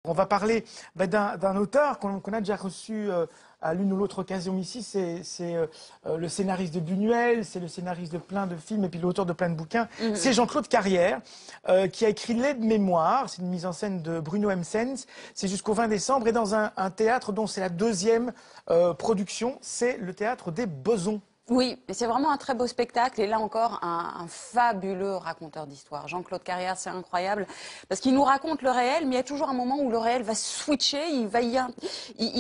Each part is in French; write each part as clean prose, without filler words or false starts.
On va parler d'un auteur qu'on a déjà reçu à l'une ou l'autre occasion ici. C'est le scénariste de Buñuel, c'est le scénariste de plein de films et puis l'auteur de plein de bouquins. C'est Jean-Claude Carrière qui a écrit L'aide mémoire. C'est une mise en scène de Bruno M. Sens. C'est jusqu'au 20 décembre et dans un théâtre dont c'est la deuxième production. C'est le théâtre des Besons. Oui, c'est vraiment un très beau spectacle et là encore un fabuleux raconteur d'histoire. Jean-Claude Carrière, c'est incroyable parce qu'il nous raconte le réel, mais il y a toujours un moment où le réel va switcher, il va y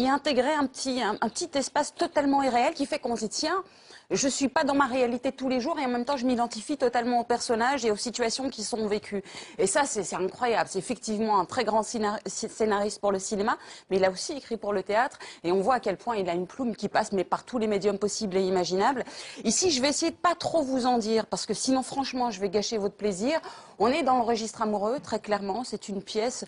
intégrer un petit espace totalement irréel qui fait qu'on se dit tiens, je suis pas dans ma réalité tous les jours et en même temps je m'identifie totalement aux personnages et aux situations qui sont vécues. Et ça c'est incroyable, c'est effectivement un très grand scénariste pour le cinéma, mais il a aussi écrit pour le théâtre et on voit à quel point il a une plume qui passe mais par tous les médiums possibles et imaginables. Ici je vais essayer de pas trop vous en dire parce que sinon franchement je vais gâcher votre plaisir. On est dans le registre amoureux très clairement, c'est une pièce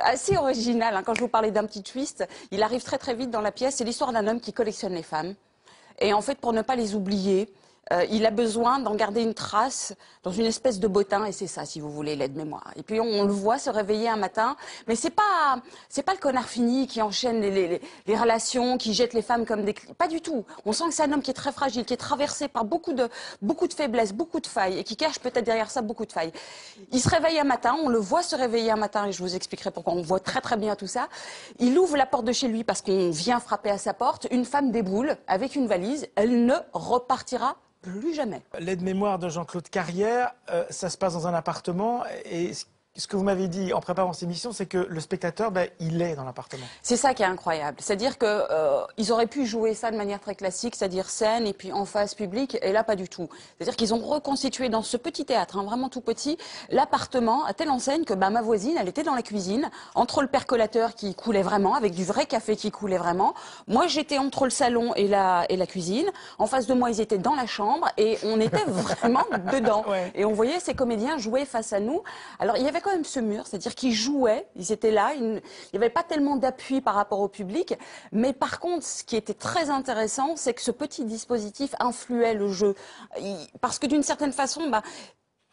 assez originale. Hein. Quand je vous parlais d'un petit twist, il arrive très très vite dans la pièce, c'est l'histoire d'un homme qui collectionne les femmes. Et en fait, pour ne pas les oublier, il a besoin d'en garder une trace dans une espèce de bottin, et c'est ça, si vous voulez, l'aide-mémoire. Et puis on le voit se réveiller un matin, mais c'est pas le connard fini qui enchaîne les relations, qui jette les femmes comme des... Pas du tout. On sent que c'est un homme qui est très fragile, qui est traversé par beaucoup de faiblesses, beaucoup de failles, et qui cache peut-être derrière ça beaucoup de failles. Il se réveille un matin, on le voit se réveiller un matin, et je vous expliquerai pourquoi on voit très très bien tout ça. Il ouvre la porte de chez lui parce qu'on vient frapper à sa porte, une femme déboule avec une valise, elle ne repartira plus jamais. L'aide-mémoire de Jean-Claude Carrière, ça se passe dans un appartement et ce que vous m'avez dit en préparant cette émission, c'est que le spectateur, il est dans l'appartement. C'est ça qui est incroyable. C'est-à-dire qu'ils auraient pu jouer ça de manière très classique, c'est-à-dire scène et puis en face public, et là pas du tout. C'est-à-dire qu'ils ont reconstitué dans ce petit théâtre, hein, vraiment tout petit, l'appartement à telle enseigne que ma voisine, elle était dans la cuisine, entre le percolateur qui coulait vraiment, avec du vrai café qui coulait vraiment. Moi, j'étais entre le salon et la cuisine. En face de moi, ils étaient dans la chambre et on était vraiment dedans. Ouais. Et on voyait ces comédiens jouer face à nous. Alors, il y avait quand même ce mur, c'est-à-dire qu'ils jouaient, ils étaient là, il n'y avait pas tellement d'appui par rapport au public, mais par contre, ce qui était très intéressant, c'est que ce petit dispositif influait le jeu. Parce que d'une certaine façon,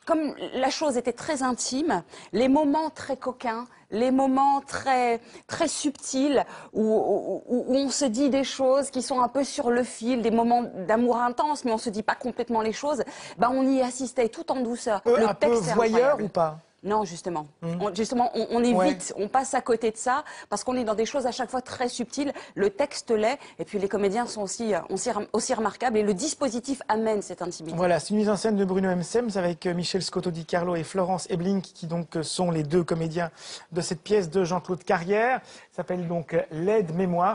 comme la chose était très intime, les moments très coquins, les moments très, très subtils, où on se dit des choses qui sont un peu sur le fil, des moments d'amour intense, mais on se dit pas complètement les choses, on y assistait tout en douceur. Un peu voyeur ou pas? Non, justement. On évite, on passe à côté de ça, parce qu'on est dans des choses à chaque fois très subtiles. Le texte l'est, et puis les comédiens sont aussi remarquables, et le dispositif amène cette intimité. Voilà, c'est une mise en scène de Bruno M. Sens avec Michel Scotto Di Carlo et Florence Eblink, qui donc sont les deux comédiens de cette pièce de Jean-Claude Carrière. Ça s'appelle donc L'aide-mémoire.